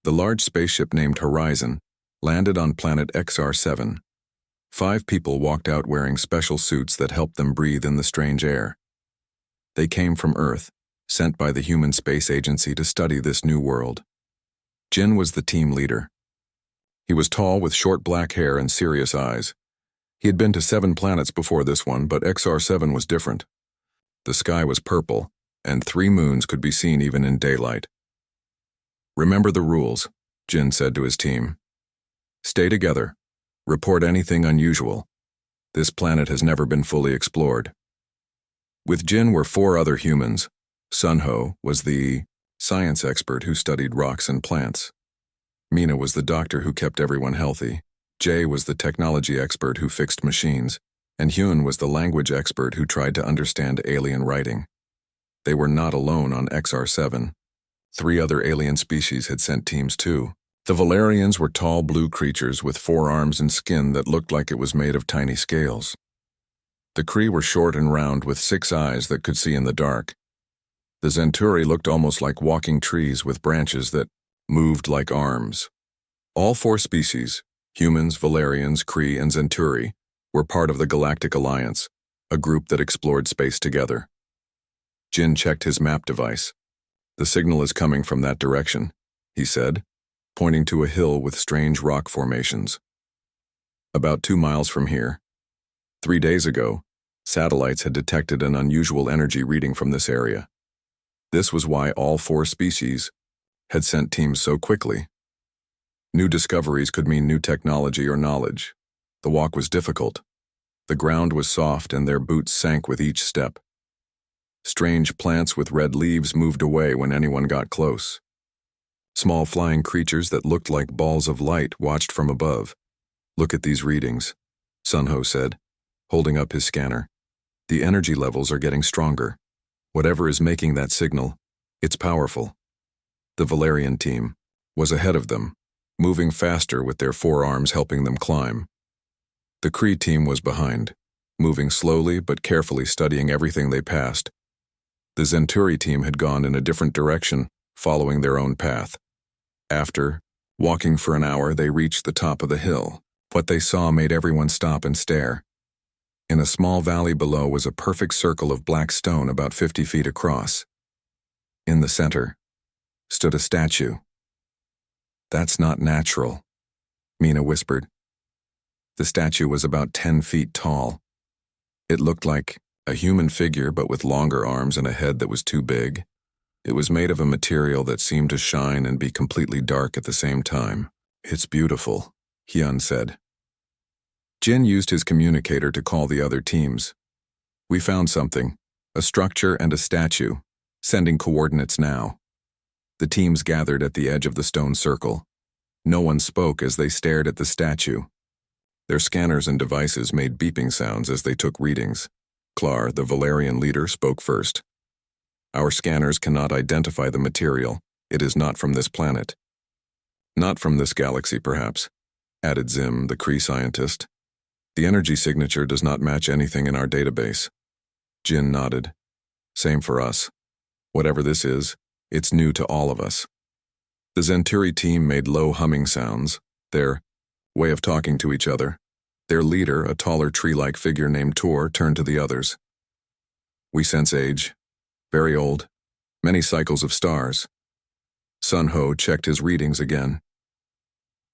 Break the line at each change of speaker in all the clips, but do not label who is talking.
The large spaceship named Horizon landed on planet XR7. 5 people walked out wearing special suits that helped them breathe in the strange air. They came from Earth, sent by the Human Space Agency to study this new world. Jin was the team leader. He was tall with short black hair and serious eyes. He had been to 7 planets before this one, but XR7 was different. The sky was purple, and 3 moons could be seen even in daylight. "Remember the rules," Jin said to his team. "Stay together. Report anything unusual. This planet has never been fully explored." With Jin were 4 other humans. Sunho was the science expert who studied rocks and plants. Mina was the doctor who kept everyone healthy. Jay was the technology expert who fixed machines. And Hyun was the language expert who tried to understand alien writing. They were not alone on XR7. 3 other alien species had sent teams too. The Valerians were tall blue creatures with 4 arms and skin that looked like it was made of tiny scales. The Kree were short and round with 6 eyes that could see in the dark. The Zenturi looked almost like walking trees with branches that moved like arms. All 4 species, humans, Valerians, Kree, and Zenturi, were part of the Galactic Alliance, a group that explored space together. Jin checked his map device. "The signal is coming from that direction," he said, pointing to a hill with strange rock formations. "About 2 miles from here. 3 days ago, satellites had detected an unusual energy reading from this area. This was why all 4 species had sent teams so quickly. New discoveries could mean new technology or knowledge. The walk was difficult. The ground was soft and their boots sank with each step. Strange plants with red leaves moved away when anyone got close. Small flying creatures that looked like balls of light watched from above. "Look at these readings," Sunho said, holding up his scanner. "The energy levels are getting stronger. Whatever is making that signal, it's powerful." The Valerian team was ahead of them, moving faster with their 4 arms helping them climb. The Kree team was behind, moving slowly but carefully studying everything they passed. The Zenturi team had gone in a different direction, following their own path. After walking for an hour, they reached the top of the hill. What they saw made everyone stop and stare. In a small valley below was a perfect circle of black stone about 50 feet across. In the center stood a statue. "That's not natural," Mina whispered. The statue was about 10 feet tall. It looked like a human figure but with longer arms and a head that was too big. It was made of a material that seemed to shine and be completely dark at the same time. "It's beautiful," Hyun said. Jin used his communicator to call the other teams. "We found something, a structure and a statue, sending coordinates now." The teams gathered at the edge of the stone circle. No one spoke as they stared at the statue. Their scanners and devices made beeping sounds as they took readings. Klar, the Valerian leader, spoke first. "Our scanners cannot identify the material. It is not from this planet." "Not from this galaxy, perhaps," added Zim, the Kree scientist. "The energy signature does not match anything in our database." Jin nodded. "Same for us. Whatever this is, it's new to all of us." The Zenturi team made low humming sounds, their way of talking to each other. Their leader, a taller tree-like figure named Tor, turned to the others. "We sense age. Very old. Many cycles of stars." Sunho checked his readings again.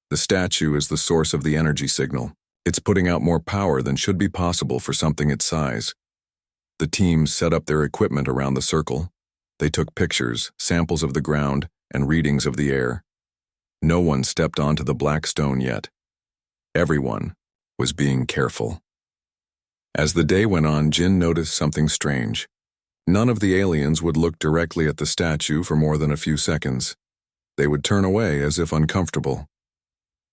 "The statue is the source of the energy signal. It's putting out more power than should be possible for something its size." The teams set up their equipment around the circle. They took pictures, samples of the ground, and readings of the air. No one stepped onto the black stone yet. Everyone was being careful. As the day went on, Jin noticed something strange. None of the aliens would look directly at the statue for more than a few seconds. They would turn away as if uncomfortable.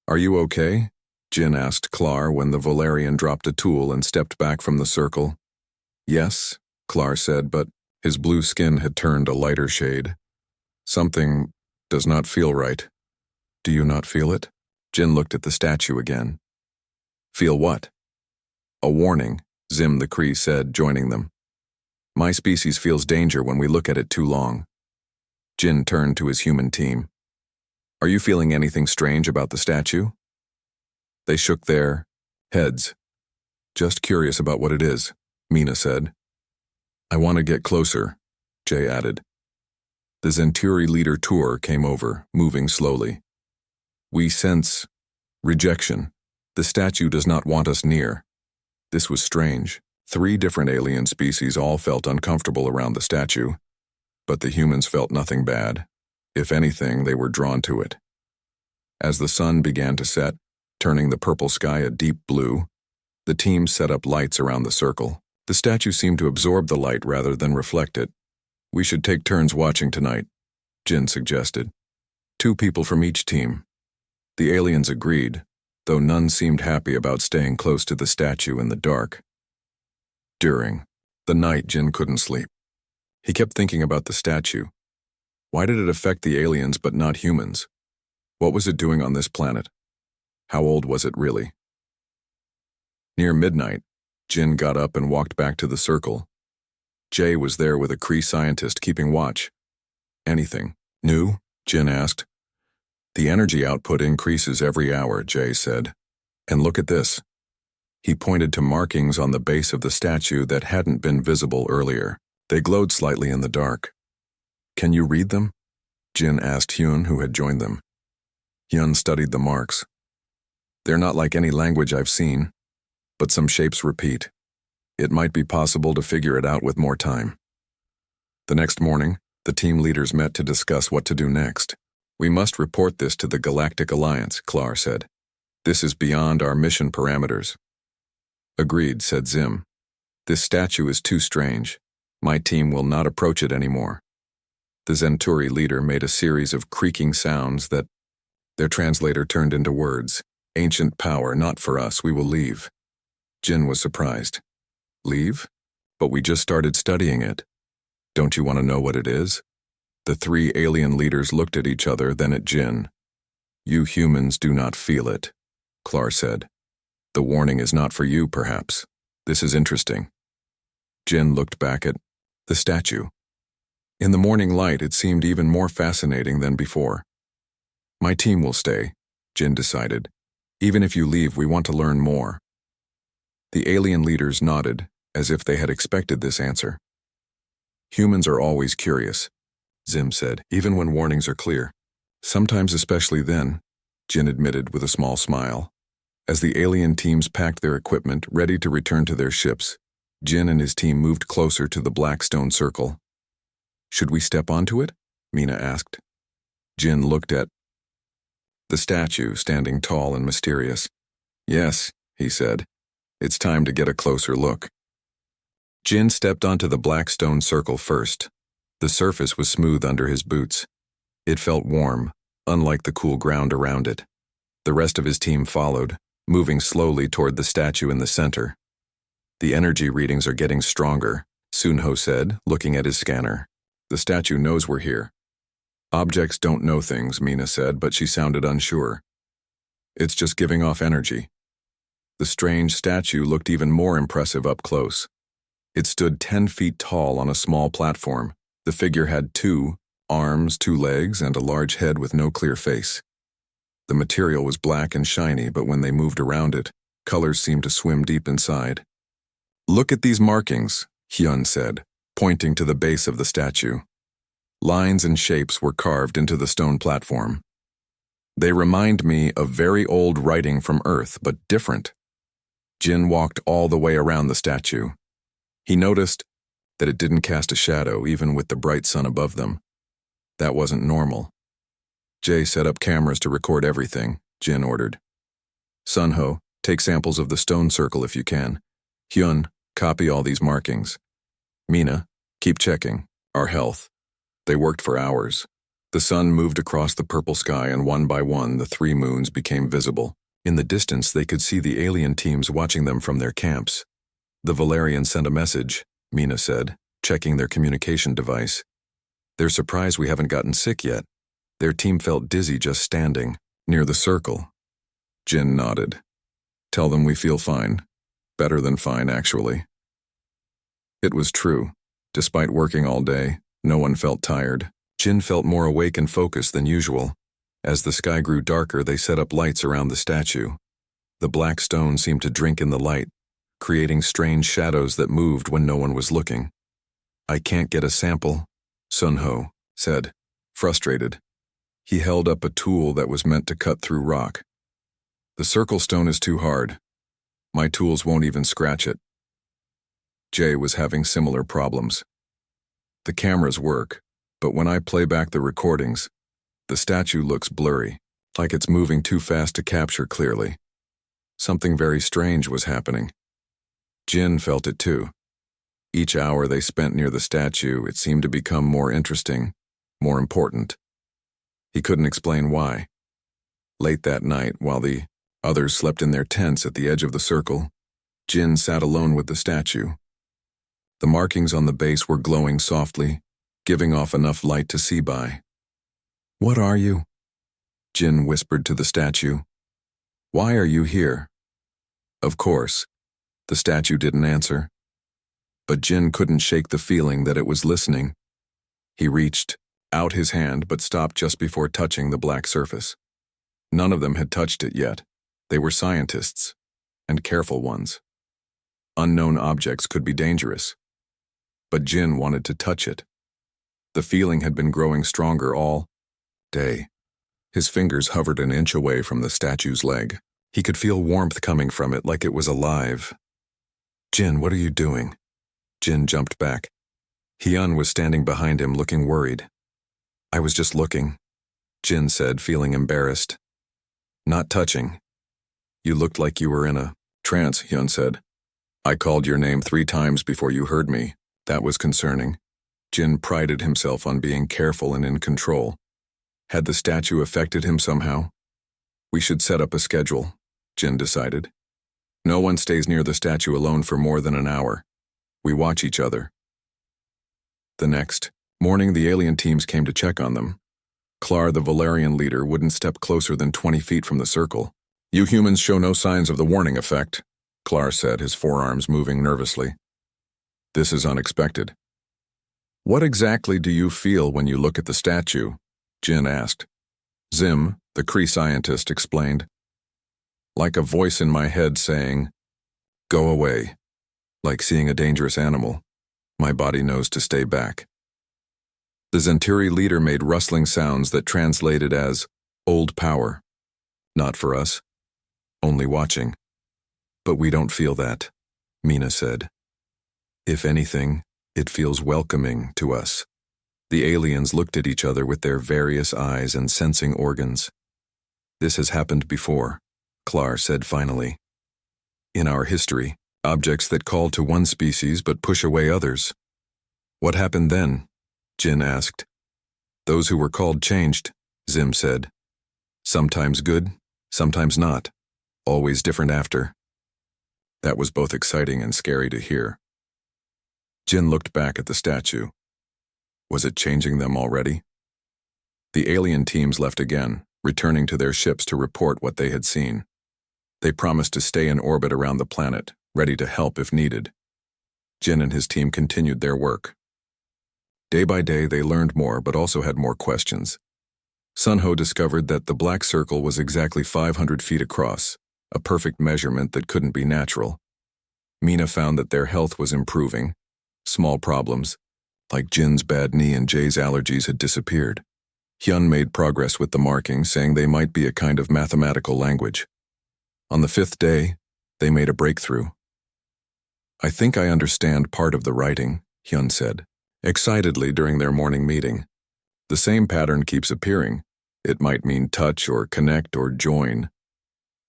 "Are you okay?" Jin asked Klar when the Valerian dropped a tool and stepped back from the circle. "Yes," Klar said, but his blue skin had turned a lighter shade. "Something does not feel right." "Do you not feel it?" Jin looked at the statue again. "Feel what?" "A warning," Zim the Kree said, joining them. "My species feels danger when we look at it too long." Jin turned to his human team. Are you feeling anything strange about the statue? They shook their heads. Just curious about what it is, Mina said. I want to get closer, Jay added. The Zenturi leader tour came over, moving slowly. We sense rejection. The statue does not want us near. This was strange. 3 different alien species all felt uncomfortable around the statue, but the humans felt nothing bad. If anything, they were drawn to it. As the sun began to set, turning the purple sky a deep blue, the team set up lights around the circle. The statue seemed to absorb the light rather than reflect it. We should take turns watching tonight, Jin suggested. 2 people from each team. The aliens agreed, though none seemed happy about staying close to the statue in the dark. During the night, Jin couldn't sleep. He kept thinking about the statue. Why did it affect the aliens but not humans? What was it doing on this planet? How old was it really? Near midnight, Jin got up and walked back to the circle. Jay was there with a Kree scientist keeping watch. Anything new? Jin asked. The energy output increases every hour, Jay said. And look at this. He pointed to markings on the base of the statue that hadn't been visible earlier. They glowed slightly in the dark. Can you read them? Jin asked Hyun, who had joined them. Hyun studied the marks. They're not like any language I've seen, but some shapes repeat. It might be possible to figure it out with more time. The next morning, the team leaders met to discuss what to do next. We must report this to the Galactic Alliance, Klar said. This is beyond our mission parameters. Agreed, said Zim. This statue is too strange. My team will not approach it anymore. The Zenturi leader made a series of creaking sounds that their translator turned into words. Ancient power, not for us, we will leave. Jin was surprised. Leave? But we just started studying it. Don't you want to know what it is? The 3 alien leaders looked at each other, then at Jin. You humans do not feel it, Klar said. The warning is not for you, perhaps. This is interesting. Jin looked back at the statue. In the morning light, it seemed even more fascinating than before. My team will stay, Jin decided. Even if you leave, we want to learn more. The alien leaders nodded, as if they had expected this answer. Humans are always curious, Zim said, even when warnings are clear. Sometimes especially then, Jin admitted with a small smile. As the alien teams packed their equipment, ready to return to their ships, Jin and his team moved closer to the black stone circle. Should we step onto it? Mina asked. Jin looked at the statue standing tall and mysterious. Yes, he said. It's time to get a closer look. Jin stepped onto the black stone circle first. The surface was smooth under his boots. It felt warm, unlike the cool ground around it. The rest of his team followed, moving slowly toward the statue in the center. The energy readings are getting stronger, Sunho said, looking at his scanner. The statue knows we're here. Objects don't know things, Mina said, but she sounded unsure. It's just giving off energy. The strange statue looked even more impressive up close. It stood 10 feet tall on a small platform. The figure had 2 arms, 2 legs, and a large head with no clear face. The material was black and shiny, but when they moved around it, colors seemed to swim deep inside. Look at these markings, Hyun said, pointing to the base of the statue. Lines and shapes were carved into the stone platform. They remind me of very old writing from Earth, but different. Jin walked all the way around the statue. He noticed that it didn't cast a shadow even with the bright sun above them. That wasn't normal. Jay set up cameras to record everything, Jin ordered. Sunho, take samples of the stone circle if you can. Hyun, copy all these markings. Mina, keep checking our health. They worked for hours. The sun moved across the purple sky, and one by one the 3 moons became visible. In the distance, they could see the alien teams watching them from their camps. The Valerians sent a message, Mina said, checking their communication device. They're surprised we haven't gotten sick yet. Their team felt dizzy just standing near the circle. Jin nodded. Tell them we feel fine. Better than fine, actually. It was true. Despite working all day, no one felt tired. Jin felt more awake and focused than usual, As the sky grew darker, they set up lights around the statue. The black stone seemed to drink in the light, creating strange shadows that moved when no one was looking. "I can't get a sample," Sun Ho said, frustrated. He held up a tool that was meant to cut through rock. "The circle stone is too hard. My tools won't even scratch it." Jay was having similar problems. "The cameras work, but when I play back the recordings, the statue looks blurry, like it's moving too fast to capture clearly." Something very strange was happening. Jin felt it too. Each hour they spent near the statue, it seemed to become more interesting, more important. He couldn't explain why. Late that night, while the others slept in their tents at the edge of the circle, Jin sat alone with the statue. The markings on the base were glowing softly, giving off enough light to see by. "What are you?" Jin whispered to the statue. "Why are you here?" Of course, the statue didn't answer. But Jin couldn't shake the feeling that it was listening. He reached out his hand but stopped just before touching the black surface. None of them had touched it yet. They were scientists, and careful ones. Unknown objects could be dangerous. But Jin wanted to touch it. The feeling had been growing stronger all day. His fingers hovered an inch away from the statue's leg. He could feel warmth coming from it like it was alive. "Jin, what are you doing?" Jin jumped back. Hyun was standing behind him looking worried. "I was just looking," Jin said, feeling embarrassed. "Not touching. You looked like you were in a trance," Hyun said. "I called your name 3 times before you heard me. That was concerning." Jin prided himself on being careful and in control. Had the statue affected him somehow? "We should set up a schedule," Jin decided. "No one stays near the statue alone for more than an hour. We watch each other." The next morning, the alien teams came to check on them. Klar, the Valerian leader, wouldn't step closer than 20 feet from the circle. "You humans show no signs of the warning effect," Klar said, his forearms moving nervously. "This is unexpected." "What exactly do you feel when you look at the statue?" Jin asked. Zim, the Kree scientist, explained. "Like a voice in my head saying, 'Go away.' Like seeing a dangerous animal. My body knows to stay back." The Zenturi leader made rustling sounds that translated as, "Old power." "Not for us. Only watching." "But we don't feel that," Mina said. "If anything, it feels welcoming to us." The aliens looked at each other with their various eyes and sensing organs. "This has happened before," Klar said finally. "In our history, objects that call to one species but push away others." "What happened then?" Jin asked. "Those who were called changed," Zim said. "Sometimes good, sometimes not. Always different after." That was both exciting and scary to hear. Jin looked back at the statue. Was it changing them already? The alien teams left again, returning to their ships to report what they had seen. They promised to stay in orbit around the planet, ready to help if needed. Jin and his team continued their work. Day by day, they learned more but also had more questions. Sun Ho discovered that the black circle was exactly 500 feet across, a perfect measurement that couldn't be natural. Mina found that their health was improving. Small problems, like Jin's bad knee and Jay's allergies, had disappeared. Hyun made progress with the markings, saying they might be a kind of mathematical language. On the 5th day, they made a breakthrough. "I think I understand part of the writing," Hyun said, excitedly during their morning meeting. "The same pattern keeps appearing. It might mean touch or connect or join."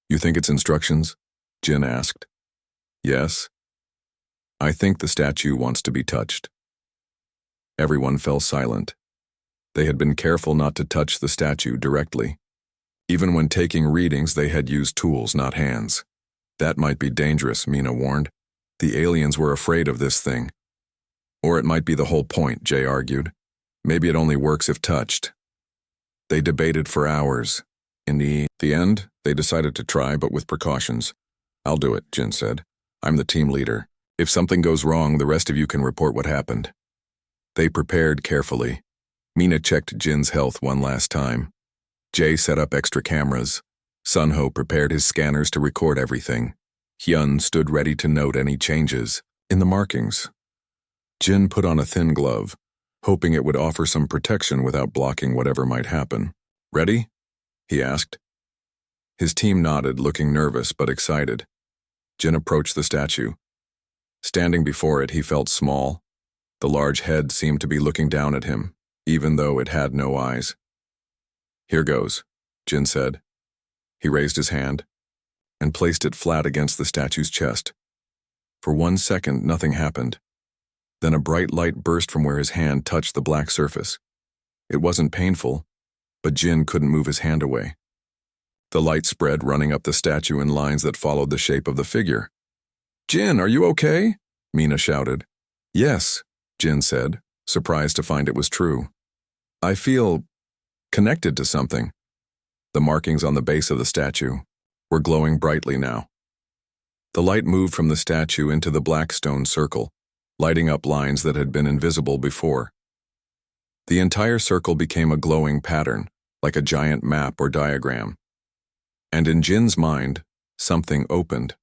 "You think it's instructions?" Jin asked. "Yes. I think the statue wants to be touched." Everyone fell silent. They had been careful not to touch the statue directly. Even when taking readings, they had used tools, not hands. "That might be dangerous," Mina warned. "The aliens were afraid of this thing." "Or it might be the whole point," Jay argued. "Maybe it only works if touched." They debated for hours. In the end, they decided to try, but with precautions. "I'll do it," Jin said. "I'm the team leader. If something goes wrong, the rest of you can report what happened." They prepared carefully. Mina checked Jin's health one last time. Jay set up extra cameras. Sunho prepared his scanners to record everything. Hyun stood ready to note any changes in the markings. Jin put on a thin glove, hoping it would offer some protection without blocking whatever might happen. "Ready?" he asked. His team nodded, looking nervous but excited. Jin approached the statue. Standing before it, he felt small. The large head seemed to be looking down at him, even though it had no eyes. "Here goes," Jin said. He raised his hand and placed it flat against the statue's chest. For 1 second, nothing happened. Then a bright light burst from where his hand touched the black surface. It wasn't painful, but Jin couldn't move his hand away. The light spread, running up the statue in lines that followed the shape of the figure. "Jin, are you okay?" Mina shouted. "Yes," Jin said, surprised to find it was true. "I feel connected to something." The markings on the base of the statue were glowing brightly now. The light moved from the statue into the black stone circle, lighting up lines that had been invisible before. The entire circle became a glowing pattern, like a giant map or diagram. And in Jin's mind, something opened.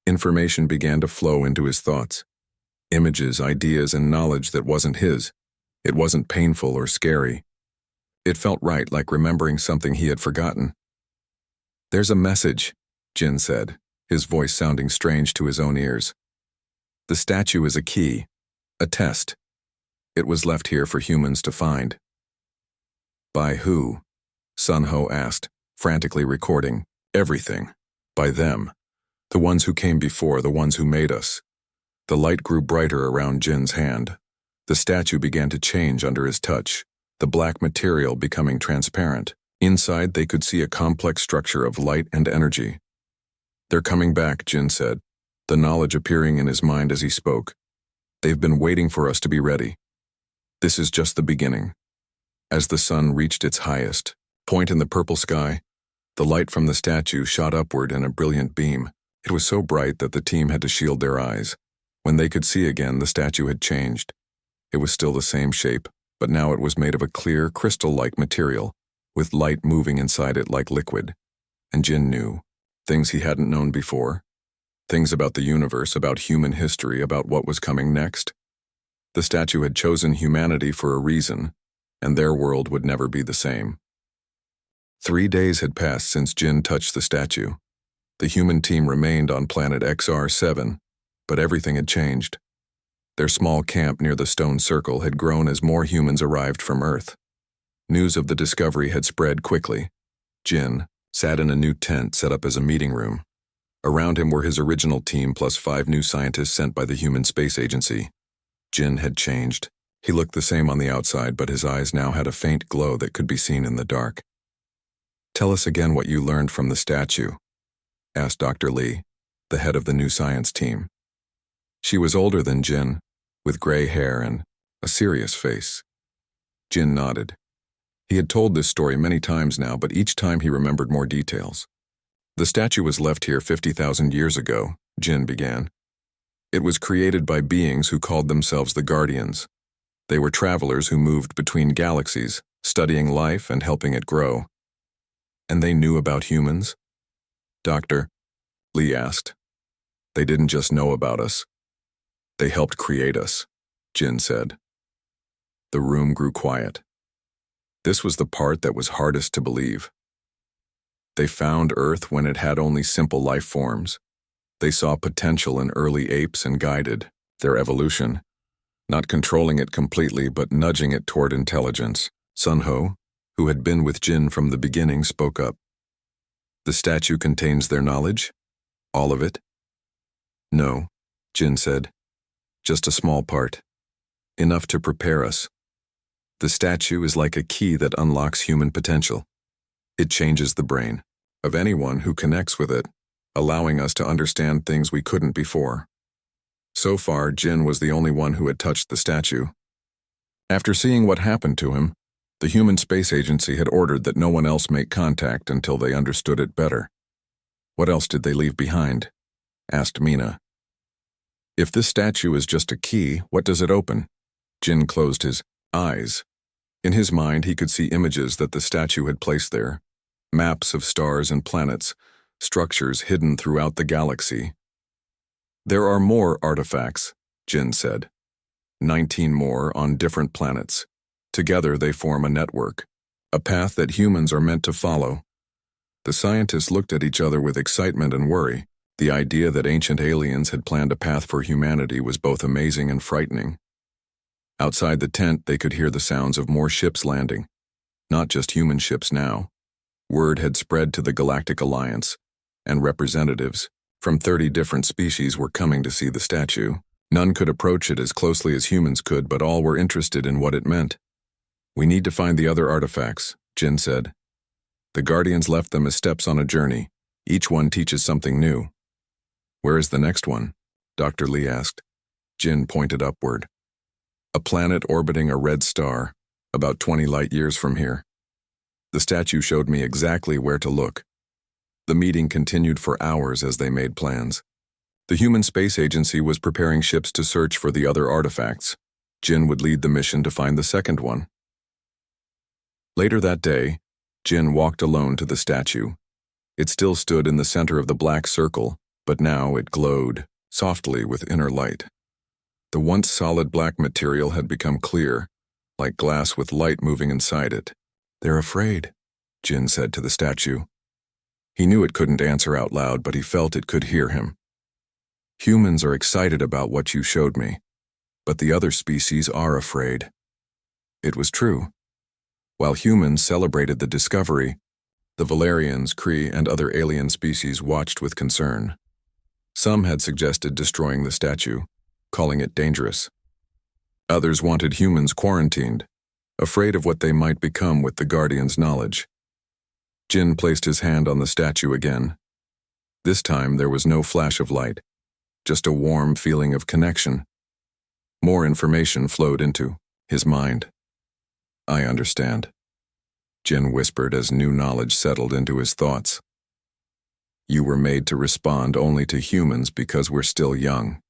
Information began to flow into his thoughts. Images, ideas, and knowledge that wasn't his. It wasn't painful or scary. It felt right, like remembering something he had forgotten. "There's a message," Jin said, his voice sounding strange to his own ears. "The statue is a key, a test. It was left here for humans to find." "By who?" Sunho asked, frantically recording. "Everything. By them. The ones who came before, the ones who made us." The light grew brighter around Jin's hand. The statue began to change under his touch, the black material becoming transparent. Inside, they could see a complex structure of light and energy. "They're coming back," Jin said, the knowledge appearing in his mind as he spoke. "They've been waiting for us to be ready. This is just the beginning." As the sun reached its highest point in the purple sky, the light from the statue shot upward in a brilliant beam. It was so bright that the team had to shield their eyes. When they could see again, the statue had changed. It was still the same shape, but now it was made of a clear, crystal-like material, with light moving inside it like liquid. And Jin knew things he hadn't known before. Things about the universe, about human history, about what was coming next. The statue had chosen humanity for a reason, and their world would never be the same. 3 days had passed since Jin touched the statue. The human team remained on planet XR7, but everything had changed. Their small camp near the stone circle had grown as more humans arrived from Earth. News of the discovery had spread quickly. Jin sat in a new tent set up as a meeting room. Around him were his original team plus 5 new scientists sent by the Human Space Agency. Jin had changed. He looked the same on the outside, but his eyes now had a faint glow that could be seen in the dark. "Tell us again what you learned from the statue," asked Dr. Lee, the head of the new science team. She was older than Jin, with gray hair and a serious face. Jin nodded. He had told this story many times now, but each time he remembered more details. "The statue was left here 50,000 years ago," Jin began. "It was created by beings who called themselves the Guardians. They were travelers who moved between galaxies, studying life and helping it grow." "And they knew about humans?" Dr. Lee asked. "They didn't just know about us. They helped create us," Jin said. The room grew quiet. This was the part that was hardest to believe. They found Earth when it had only simple life forms. They saw potential in early apes and guided their evolution, not controlling it completely but nudging it toward intelligence. Sunho, who had been with Jin from the beginning, spoke up. "The statue contains their knowledge? All of it?" "No," Jin said. "Just a small part. Enough to prepare us. The statue is like a key that unlocks human potential. It changes the brain of anyone who connects with it, allowing us to understand things we couldn't before." So far, Jin was the only one who had touched the statue. After seeing what happened to him, the Human Space Agency had ordered that no one else make contact until they understood it better. "What else did they leave behind?" asked Mina. "If this statue is just a key, what does it open?" Jin closed his eyes. In his mind, he could see images that the statue had placed there, maps of stars and planets, structures hidden throughout the galaxy. There are more artifacts, Jin said. 19 more on different planets. Together they form a network, a path that humans are meant to follow. The scientists looked at each other with excitement and worry. The idea that ancient aliens had planned a path for humanity was both amazing and frightening. Outside the tent, they could hear the sounds of more ships landing. Not just human ships now. Word had spread to the Galactic Alliance, and representatives from 30 different species were coming to see the statue. None could approach it as closely as humans could, but all were interested in what it meant. "We need to find the other artifacts," Jin said. The Guardians left them as steps on a journey. Each one teaches something new. "Where is the next one?" Dr. Lee asked. Jin pointed upward. "A planet orbiting a red star, about 20 light years from here." The statue showed me exactly where to look. The meeting continued for hours as they made plans. The Human Space Agency was preparing ships to search for the other artifacts. Jin would lead the mission to find the second one. Later that day, Jin walked alone to the statue. It still stood in the center of the black circle, but now it glowed softly with inner light. The once solid black material had become clear, like glass with light moving inside it. "They're afraid," Jin said to the statue. He knew it couldn't answer out loud, but he felt it could hear him. "Humans are excited about what you showed me, but the other species are afraid." It was true. While humans celebrated the discovery, the Valerians, Kree, and other alien species watched with concern. Some had suggested destroying the statue, calling it dangerous. Others wanted humans quarantined, afraid of what they might become with the Guardians' knowledge. Jin placed his hand on the statue again. This time there was no flash of light, just a warm feeling of connection. More information flowed into his mind. "I understand," Jin whispered as new knowledge settled into his thoughts. "You were made to respond only to humans because we're still young,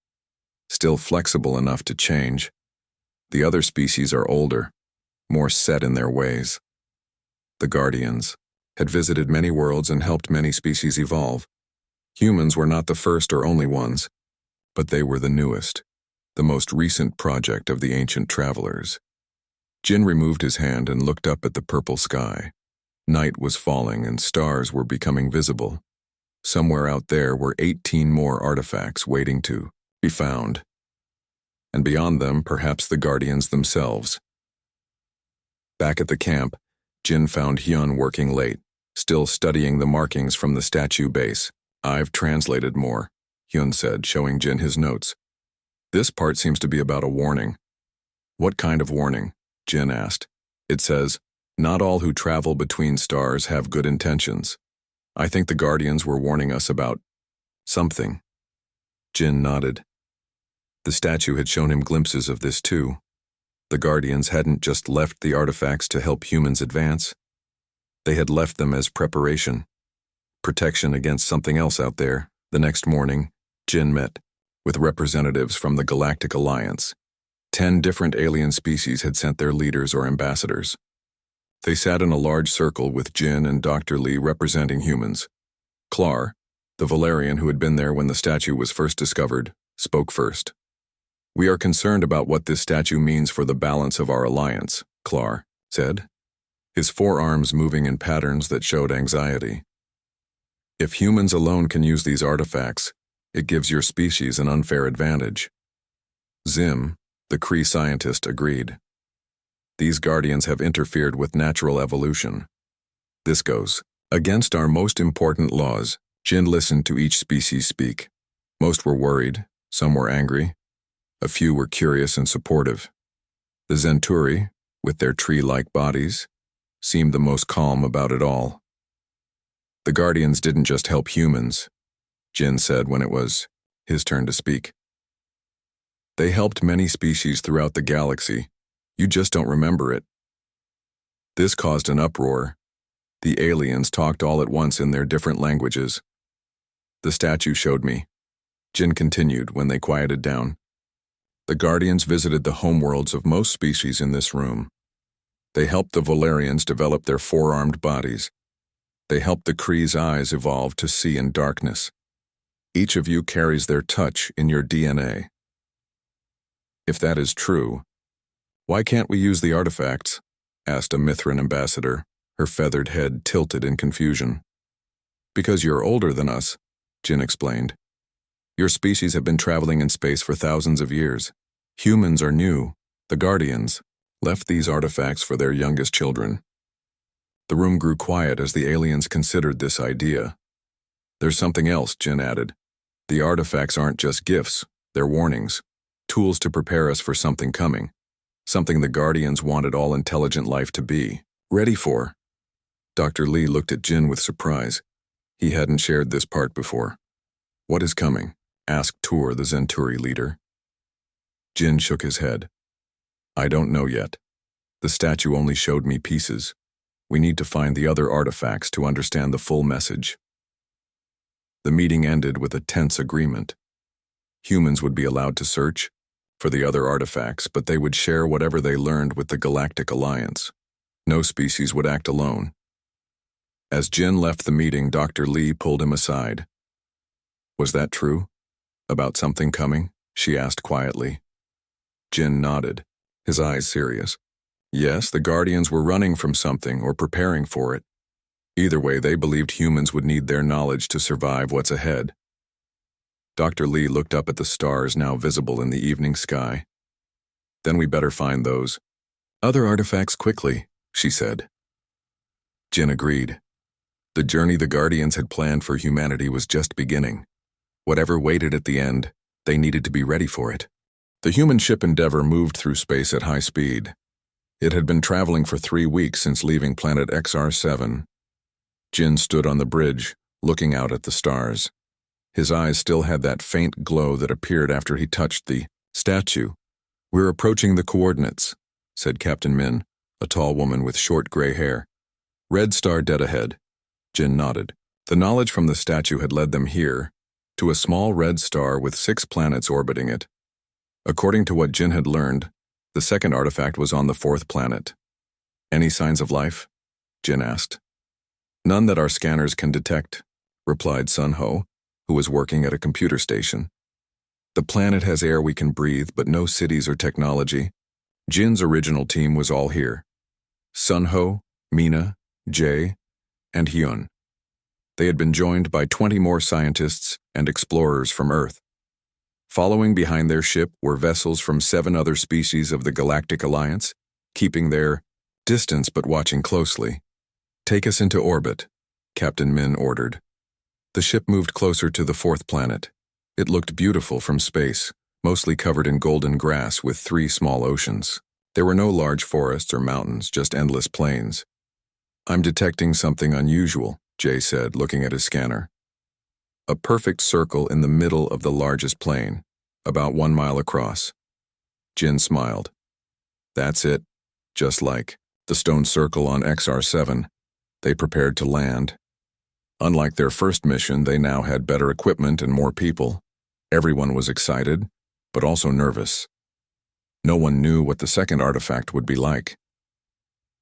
still flexible enough to change. The other species are older, more set in their ways." The Guardians had visited many worlds and helped many species evolve. Humans were not the first or only ones, but they were the newest, the most recent project of the ancient travelers. Jin removed his hand and looked up at the purple sky. Night was falling and stars were becoming visible. Somewhere out there were 18 more artifacts waiting to be found. And beyond them, perhaps the Guardians themselves. Back at the camp, Jin found Hyun working late, still studying the markings from the statue base. "I've translated more," Hyun said, showing Jin his notes. "This part seems to be about a warning." "What kind of warning?" Jin asked. "It says, 'Not all who travel between stars have good intentions.' I think the Guardians were warning us about something." Jin nodded. The statue had shown him glimpses of this too. The Guardians hadn't just left the artifacts to help humans advance. They had left them as preparation, protection against something else out there. The next morning, Jin met with representatives from the Galactic Alliance. 10 different alien species had sent their leaders or ambassadors. They sat in a large circle with Jin and Dr. Lee representing humans. Klar, the Valerian who had been there when the statue was first discovered, spoke first. "We are concerned about what this statue means for the balance of our alliance," Klar said, his forearms moving in patterns that showed anxiety. "If humans alone can use these artifacts, it gives your species an unfair advantage." Zim, the Kree scientist, agreed. "These Guardians have interfered with natural evolution. This goes against our most important laws." Jin listened to each species speak. Most were worried, some were angry. A few were curious and supportive. The Zenturi, with their tree-like bodies, seemed the most calm about it all. "The Guardians didn't just help humans," Jin said when it was his turn to speak. "They helped many species throughout the galaxy. You just don't remember it." This caused an uproar. The aliens talked all at once in their different languages. "The statue showed me," Jin continued when they quieted down. "The Guardians visited the homeworlds of most species in this room. They helped the Valerians develop their four-armed bodies. They helped the Kree's eyes evolve to see in darkness. Each of you carries their touch in your DNA. If that is true, why can't we use the artifacts? Asked a Mithran ambassador, her feathered head tilted in confusion. Because you're older than us, Jin explained. Your species have been traveling in space for thousands of years. Humans are new. The Guardians left these artifacts for their youngest children. The room grew quiet as the aliens considered this idea. There's something else, Jin added. The artifacts aren't just gifts, they're warnings, tools to prepare us for something coming, something the Guardians wanted all intelligent life to be ready for. Dr. Lee looked at Jin with surprise. He hadn't shared this part before. What is coming? Asked Tur, the Zenturi leader. Jin shook his head. I don't know yet. The statue only showed me pieces. We need to find the other artifacts to understand the full message. The meeting ended with a tense agreement. Humans would be allowed to search for the other artifacts, but they would share whatever they learned with the Galactic Alliance. No species would act alone. As Jin left the meeting, Dr. Lee pulled him aside. Was that true? About something coming? She asked quietly. Jin nodded, his eyes serious. Yes, the Guardians were running from something or preparing for it. Either way, they believed humans would need their knowledge to survive what's ahead. Dr. Lee looked up at the stars now visible in the evening sky. Then we better find those other artifacts quickly, she said. Jin agreed. The journey the Guardians had planned for humanity was just beginning. Whatever waited at the end, they needed to be ready for it. The human ship Endeavour moved through space at high speed. It had been traveling for 3 weeks since leaving planet XR7. Jin stood on the bridge, looking out at the stars. His eyes still had that faint glow that appeared after he touched the statue. We're approaching the coordinates, said Captain Min, a tall woman with short gray hair. Red star dead ahead. Jin nodded. The knowledge from the statue had led them here, to a small red star with 6 planets orbiting it. According to what Jin had learned, the second artifact was on the 4th planet. Any signs of life? Jin asked. None that our scanners can detect, replied Sun Ho, who was working at a computer station. The planet has air we can breathe, but no cities or technology. Jin's original team was all here. Sun Ho, Mina, Jay, and Hyun. They had been joined by 20 more scientists and explorers from Earth. Following behind their ship were vessels from 7 other species of the Galactic Alliance, keeping their distance but watching closely. Take us into orbit, Captain Min ordered. The ship moved closer to the 4th planet. It looked beautiful from space, mostly covered in golden grass with 3 small oceans. There were no large forests or mountains, just endless plains. I'm detecting something unusual, Jay said, looking at his scanner. A perfect circle in the middle of the largest plain, about 1 mile across. Jin smiled. That's it, just like the stone circle on XR7. They prepared to land. Unlike their first mission, they now had better equipment and more people. Everyone was excited, but also nervous. No one knew what the second artifact would be like.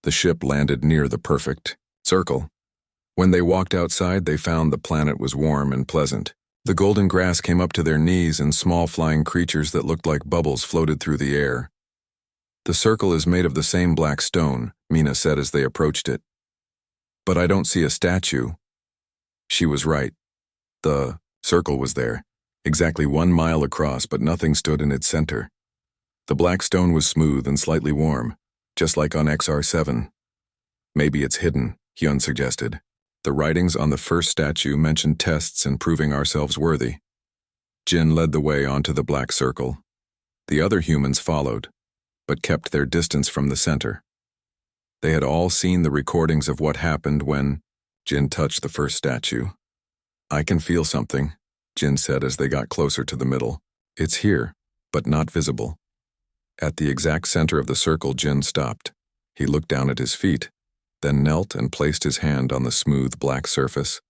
The ship landed near the perfect circle. When they walked outside, they found the planet was warm and pleasant. The golden grass came up to their knees, and small flying creatures that looked like bubbles floated through the air. The circle is made of the same black stone, Mina said as they approached it. But I don't see a statue. She was right. The circle was there, exactly 1 mile across, but nothing stood in its center. The black stone was smooth and slightly warm, just like on XR7. Maybe it's hidden, Hyun suggested. The writings on the first statue mentioned tests and proving ourselves worthy. Jin led the way onto the black circle. The other humans followed, but kept their distance from the center. They had all seen the recordings of what happened when Jin touched the first statue. I can feel something, Jin said as they got closer to the middle. It's here, but not visible. At the exact center of the circle, Jin stopped. He looked down at his feet, then knelt and placed his hand on the smooth black surface.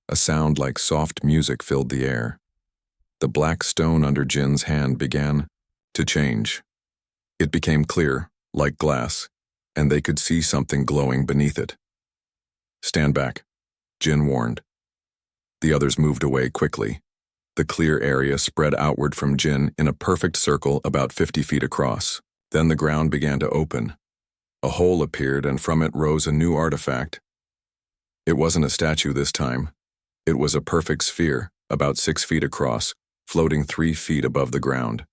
A sound like soft music filled the air. The black stone under Jin's hand began to change. It became clear, like glass. and they could see something glowing beneath it. "Stand back," Jin warned. The others moved away quickly. The clear area spread outward from Jin in a perfect circle about 50 feet across. Then the ground began to open. A hole appeared, and from it rose a new artifact. It wasn't a statue this time. It was a perfect sphere, about 6 feet across, floating 3 feet above the ground.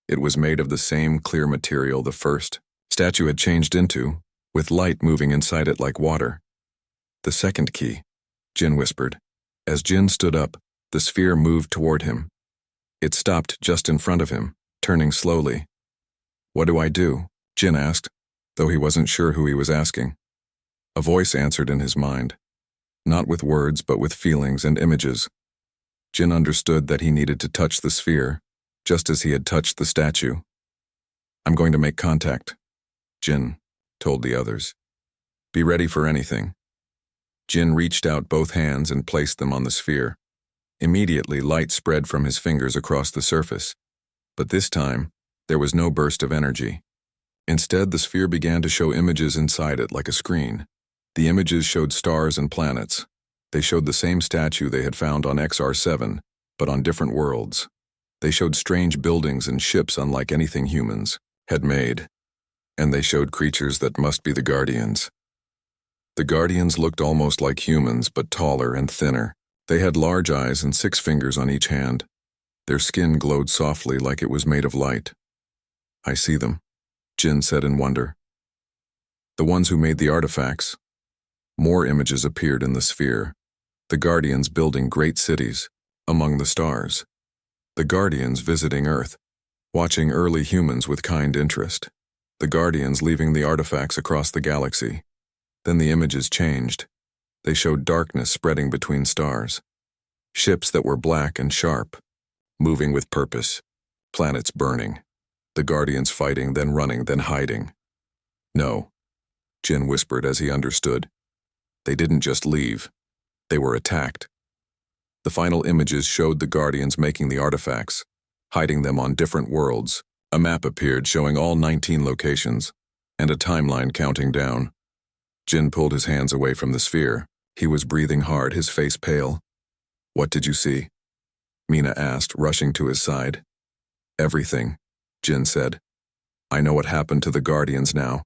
It was made of the same clear material the first statue had changed into, with light moving inside it like water. "The second key," Jin whispered. As Jin stood up, the sphere moved toward him. It stopped just in front of him, turning slowly. "What do I do?" Jin asked, though he wasn't sure who he was asking. A voice answered in his mind. Not with words, but with feelings and images. Jin understood that he needed to touch the sphere, just as he had touched the statue. "I'm going to make contact," Jin told the others. "Be ready for anything." Jin reached out both hands and placed them on the sphere. Immediately, light spread from his fingers across the surface. But this time, there was no burst of energy. Instead, the sphere began to show images inside it like a screen. The images showed stars and planets. They showed the same statue they had found on XR7, but on different worlds. They showed strange buildings and ships unlike anything humans had made. And they showed creatures that must be the Guardians. The Guardians looked almost like humans, but taller and thinner. They had large eyes and 6 fingers on each hand. Their skin glowed softly like it was made of light. "I see them," Jin said in wonder. "The ones who made the artifacts." More images appeared in the sphere. The Guardians building great cities among the stars. The Guardians visiting Earth, watching early humans with kind interest. The Guardians leaving the artifacts across the galaxy. Then the images changed. They showed darkness spreading between stars. Ships that were black and sharp, moving with purpose. Planets burning. The Guardians fighting, then running, then hiding. "No," Jin whispered as he understood. "They didn't just leave. They were attacked." The final images showed the Guardians making the artifacts, hiding them on different worlds. A map appeared showing all 19 locations, and a timeline counting down. Jin pulled his hands away from the sphere. He was breathing hard, his face pale. "What did you see?" Mina asked, rushing to his side. "Everything," Jin said. "I know what happened to the Guardians now,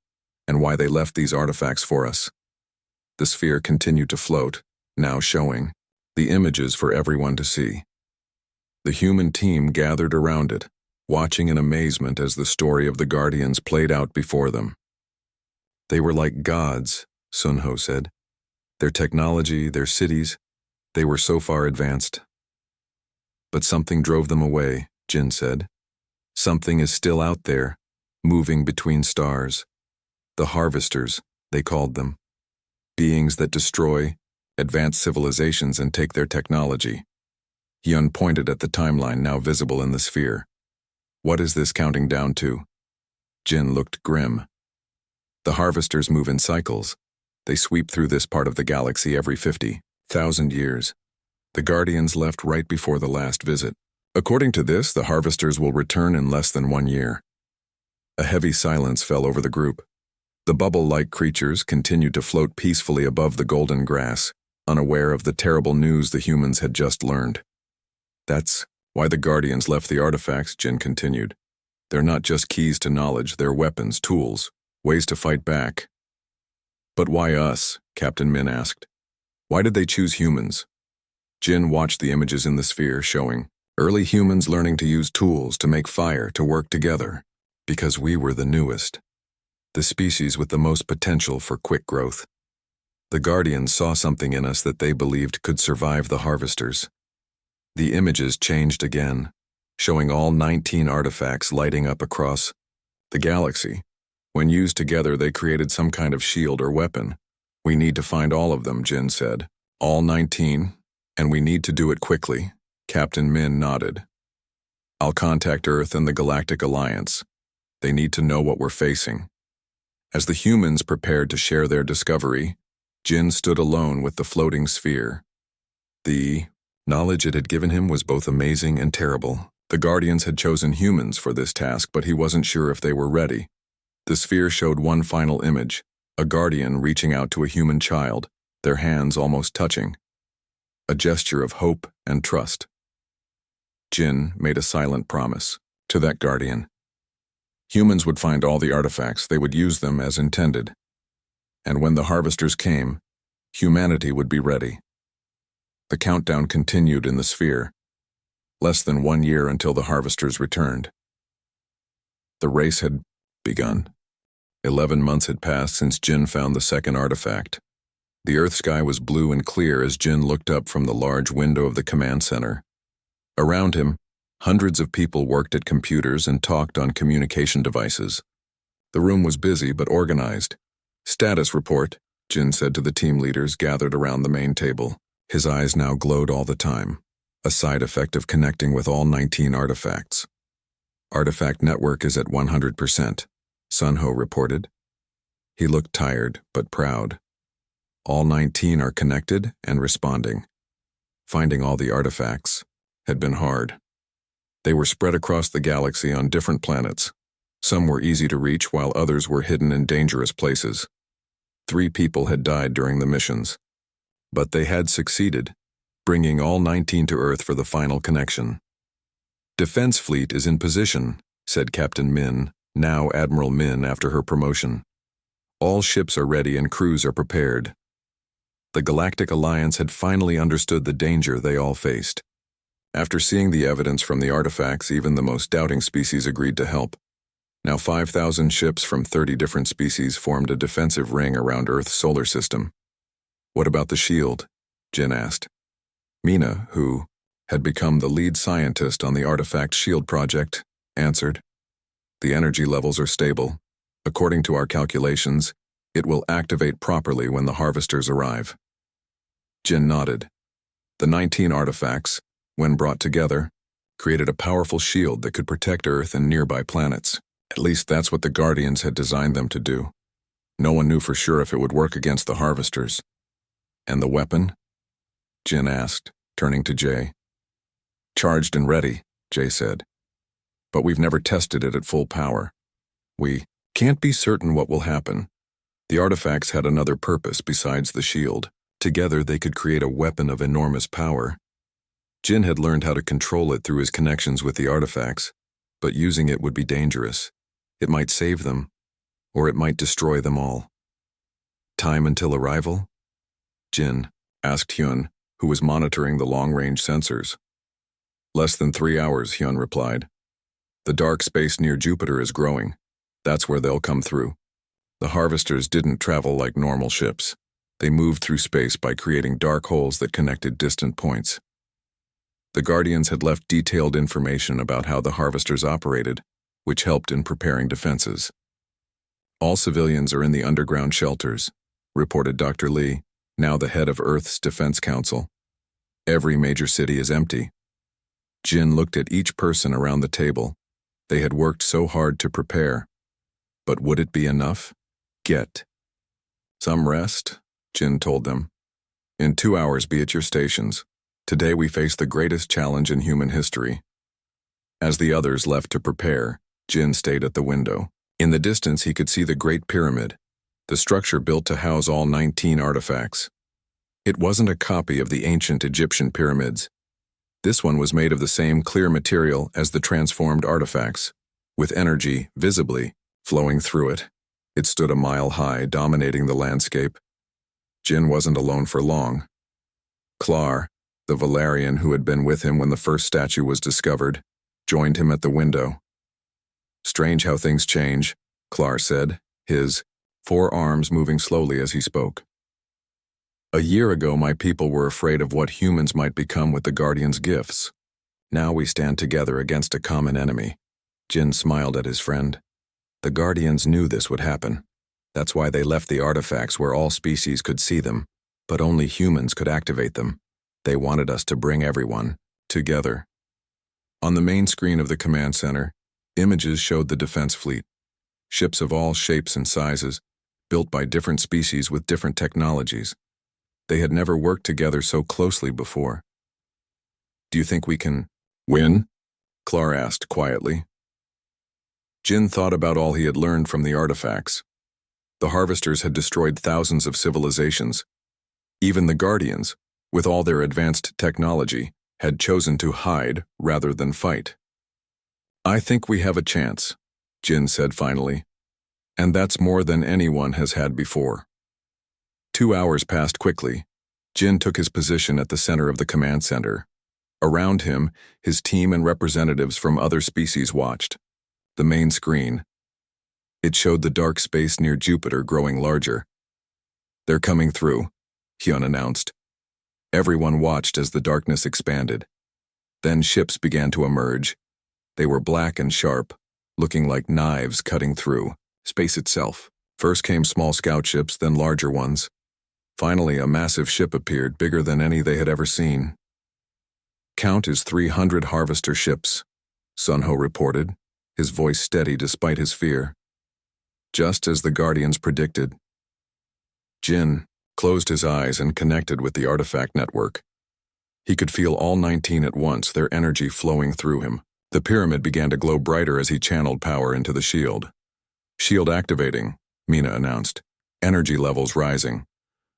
and why they left these artifacts for us." The sphere continued to float, now showing the images for everyone to see. The human team gathered around it, watching in amazement as the story of the Guardians played out before them. "They were like gods," Sunho said. "Their technology, their cities, they were so far advanced." "But something drove them away," Jin said. "Something is still out there, moving between stars. The Harvesters, they called them. Beings that destroy, advance civilizations and take their technology." Hyun pointed at the timeline now visible in the sphere. "What is this counting down to?" Jin looked grim. "The Harvesters move in cycles. They sweep through this part of the galaxy every 50,000 years. The Guardians left right before the last visit. According to this, the Harvesters will return in less than 1 year." A heavy silence fell over the group. The bubble-like creatures continued to float peacefully above the golden grass, unaware of the terrible news the humans had just learned. "That's why the Guardians left the artifacts," Jin continued. "They're not just keys to knowledge, they're weapons, tools, ways to fight back." "But why us?" Captain Min asked. "Why did they choose humans?" Jin watched the images in the sphere showing early humans learning to use tools to make fire, to work together, because we were the newest. The species with the most potential for quick growth. The Guardians saw something in us that they believed could survive the Harvesters. The images changed again, showing all 19 artifacts lighting up across the galaxy. When used together, they created some kind of shield or weapon. "We need to find all of them," Jin said. "All 19, and we need to do it quickly." Captain Min nodded. "I'll contact Earth and the Galactic Alliance. They need to know what we're facing." As the humans prepared to share their discovery, Jin stood alone with the floating sphere. The knowledge it had given him was both amazing and terrible. The Guardians had chosen humans for this task, but he wasn't sure if they were ready. The sphere showed one final image, a guardian reaching out to a human child, their hands almost touching. A gesture of hope and trust. Jin made a silent promise to that guardian. Humans would find all the artifacts, they would use them as intended. And when the harvesters came, humanity would be ready. The countdown continued in the sphere. Less than 1 year until the harvesters returned. The race had begun. 11 months had passed since Jin found the second artifact. The Earth sky was blue and clear as Jin looked up from the large window of the command center. Around him, hundreds of people worked at computers and talked on communication devices. The room was busy but organized. "Status report," Jin said to the team leaders gathered around the main table. His eyes now glowed all the time, a side effect of connecting with all 19 artifacts. "Artifact network is at 100%, Sunho reported. He looked tired but proud. All 19 are connected and responding. Finding all the artifacts had been hard. They were spread across the galaxy on different planets. Some were easy to reach while others were hidden in dangerous places. 3 people had died during the missions. But they had succeeded, bringing all 19 to Earth for the final connection. "Defense fleet is in position," said Captain Min, now Admiral Min after her promotion. "All ships are ready and crews are prepared." The Galactic Alliance had finally understood the danger they all faced. After seeing the evidence from the artifacts, even the most doubting species agreed to help. Now 5,000 ships from 30 different species formed a defensive ring around Earth's solar system. "What about the shield?" Jin asked. Mina, who had become the lead scientist on the Artifact Shield project, answered. "The energy levels are stable. According to our calculations, it will activate properly when the harvesters arrive." Jin nodded. The 19 artifacts, when brought together, created a powerful shield that could protect Earth and nearby planets. At least that's what the Guardians had designed them to do. No one knew for sure if it would work against the harvesters. "And the weapon?" Jin asked, turning to Jay. "Charged and ready," Jay said. "But we've never tested it at full power. We can't be certain what will happen." The artifacts had another purpose besides the shield. Together they could create a weapon of enormous power. Jin had learned how to control it through his connections with the artifacts, but using it would be dangerous. It might save them, or it might destroy them all. "Time until arrival?" Jin asked Hyun, who was monitoring the long-range sensors. "Less than 3 hours," Hyun replied. "The dark space near Jupiter is growing. That's where they'll come through." The harvesters didn't travel like normal ships. They moved through space by creating dark holes that connected distant points. The Guardians had left detailed information about how the harvesters operated, which helped in preparing defenses. "All civilians are in the underground shelters," reported Dr. Lee, now the head of Earth's Defense Council. "Every major city is empty." Jin looked at each person around the table. They had worked so hard to prepare. But would it be enough? "Get some rest," Jin told them. "In 2 hours be at your stations. Today we face the greatest challenge in human history." As the others left to prepare, Jin stayed at the window. In the distance he could see the Great Pyramid, the structure built to house all 19 artifacts. It wasn't a copy of the ancient Egyptian pyramids. This one was made of the same clear material as the transformed artifacts, with energy, visibly, flowing through it. It stood a mile high, dominating the landscape. Jin wasn't alone for long. Klar, the Valerian who had been with him when the first statue was discovered, joined him at the window. "Strange how things change," Klar said, his 4 arms moving slowly as he spoke. "A year ago my people were afraid of what humans might become with the Guardian's gifts. Now we stand together against a common enemy." Jin smiled at his friend. The Guardians knew this would happen. That's why they left the artifacts where all species could see them, but only humans could activate them. They wanted us to bring everyone together. On the main screen of the command center, images showed the defense fleet. Ships of all shapes and sizes, built by different species with different technologies. They had never worked together so closely before. "Do you think we can win?" Klar asked quietly. Jin thought about all he had learned from the artifacts. The harvesters had destroyed thousands of civilizations. Even the Guardians, with all their advanced technology, had chosen to hide rather than fight. "I think we have a chance," Jin said finally. "And that's more than anyone has had before." 2 hours passed quickly. Jin took his position at the center of the command center. Around him, his team and representatives from other species watched. The main screen. It showed the dark space near Jupiter growing larger. "They're coming through," Hyun announced. Everyone watched as the darkness expanded. Then ships began to emerge. They were black and sharp, looking like knives cutting through space itself. First came small scout ships, then larger ones. Finally, a massive ship appeared, bigger than any they had ever seen. "Count is 300 harvester ships," Sunho reported, his voice steady despite his fear. Just as the Guardians predicted. Jin closed his eyes and connected with the artifact network. He could feel all 19 at once, their energy flowing through him. The pyramid began to glow brighter as he channeled power into the shield. "Shield activating," Mina announced. Energy levels rising.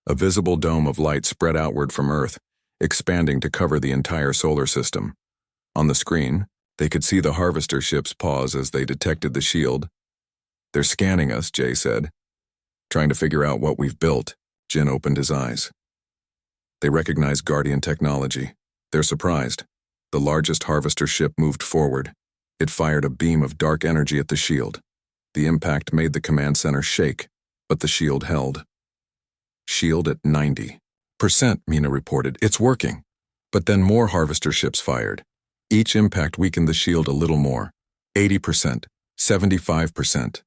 A visible dome of light spread outward from Earth, expanding to cover the entire solar system. On the screen, they could see the harvester ships pause as they detected the shield. "They're scanning us," Jay said. "Trying to figure out what we've built." Jin opened his eyes. They recognized Guardian technology. They're surprised. The largest harvester ship moved forward. It fired a beam of dark energy at the shield. The impact made the command center shake, but the shield held. "Shield at 90%, Mina reported. "It's working." But then more harvester ships fired. Each impact weakened the shield a little more. 80%, 75%.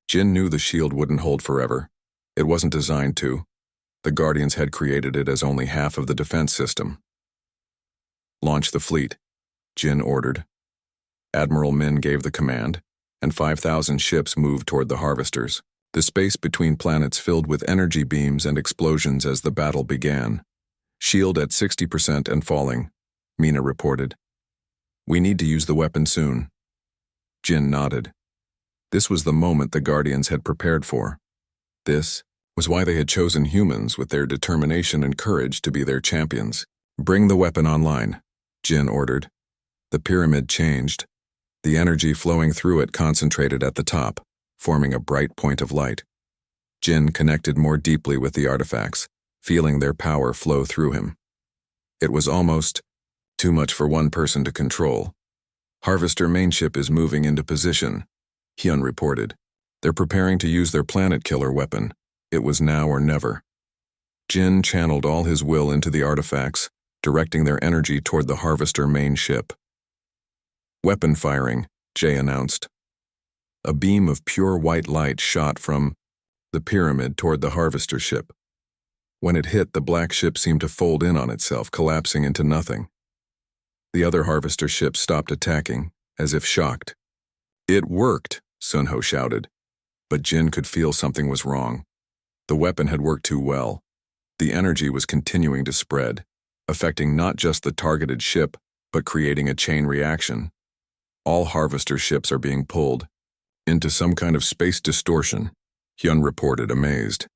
Jin knew the shield wouldn't hold forever. It wasn't designed to. The Guardians had created it as only half of the defense system. "Launch the fleet," Jin ordered. Admiral Min gave the command, and 5,000 ships moved toward the harvesters. The space between planets filled with energy beams and explosions as the battle began. "Shield at 60% and falling," Mina reported. "We need to use the weapon soon." Jin nodded. This was the moment the Guardians had prepared for. This was why they had chosen humans with their determination and courage to be their champions. "Bring the weapon online," Jin ordered. The pyramid changed. The energy flowing through it concentrated at the top, forming a bright point of light. Jin connected more deeply with the artifacts, feeling their power flow through him. It was almost too much for one person to control. "Harvester mainship is moving into position," Hyun reported. "They're preparing to use their planet killer weapon. It was now or never." Jin channeled all his will into the artifacts, directing their energy toward the harvester main ship. "Weapon firing," Jay announced. A beam of pure white light shot from the pyramid toward the harvester ship. When it hit, the black ship seemed to fold in on itself, collapsing into nothing. The other harvester ships stopped attacking, as if shocked. "It worked," Sunho shouted. But Jin could feel something was wrong. The weapon had worked too well. The energy was continuing to spread, affecting not just the targeted ship, but creating a chain reaction. All harvester ships are being pulled into some kind of space distortion, Hyun reported, amazed.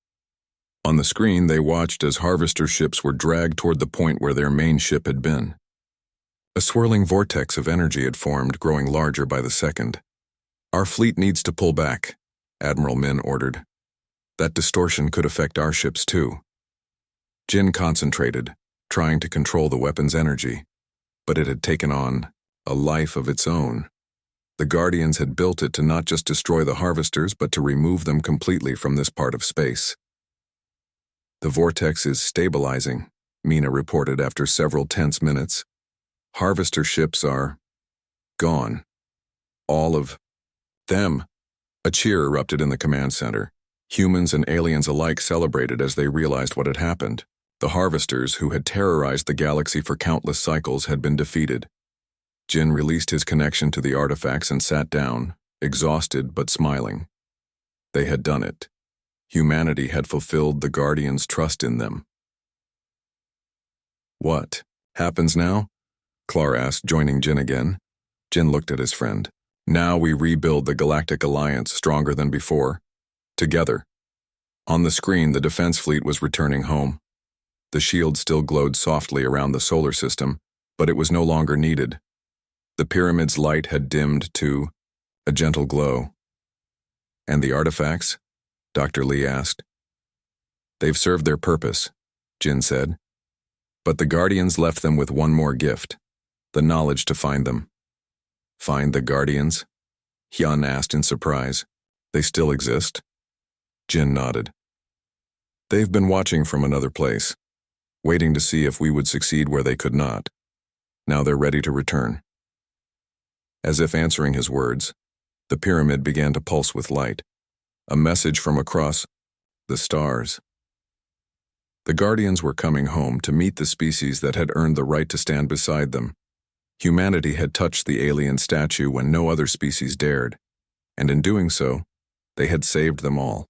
On the screen, they watched as harvester ships were dragged toward the point where their main ship had been. A swirling vortex of energy had formed, growing larger by the second. "Our fleet needs to pull back," Admiral Min ordered. "That distortion could affect our ships too." Jin concentrated, trying to control the weapon's energy, but it had taken on a life of its own. The Guardians had built it to not just destroy the harvesters, but to remove them completely from this part of space. "The vortex is stabilizing," Mina reported after several tense minutes. "Harvester ships are gone. All of them." A cheer erupted in the command center. Humans and aliens alike celebrated as they realized what had happened. The harvesters, who had terrorized the galaxy for countless cycles, had been defeated. Jin released his connection to the artifacts and sat down, exhausted but smiling. They had done it. Humanity had fulfilled the Guardians' trust in them. "What happens now?" Clar asked, joining Jin again. Jin looked at his friend. Now we rebuild the Galactic Alliance stronger than before. Together. On the screen, the defense fleet was returning home. The shield still glowed softly around the solar system, but it was no longer needed. The pyramid's light had dimmed to a gentle glow. And the artifacts? Dr. Lee asked. They've served their purpose, Jin said. But the Guardians left them with one more gift, the knowledge to find them. Find the Guardians? Hyun asked in surprise. They still exist? Jin nodded. They've been watching from another place, waiting to see if we would succeed where they could not. Now they're ready to return. As if answering his words, the pyramid began to pulse with light, a message from across the stars. The Guardians were coming home to meet the species that had earned the right to stand beside them. Humanity had touched the alien statue when no other species dared, and in doing so, they had saved them all.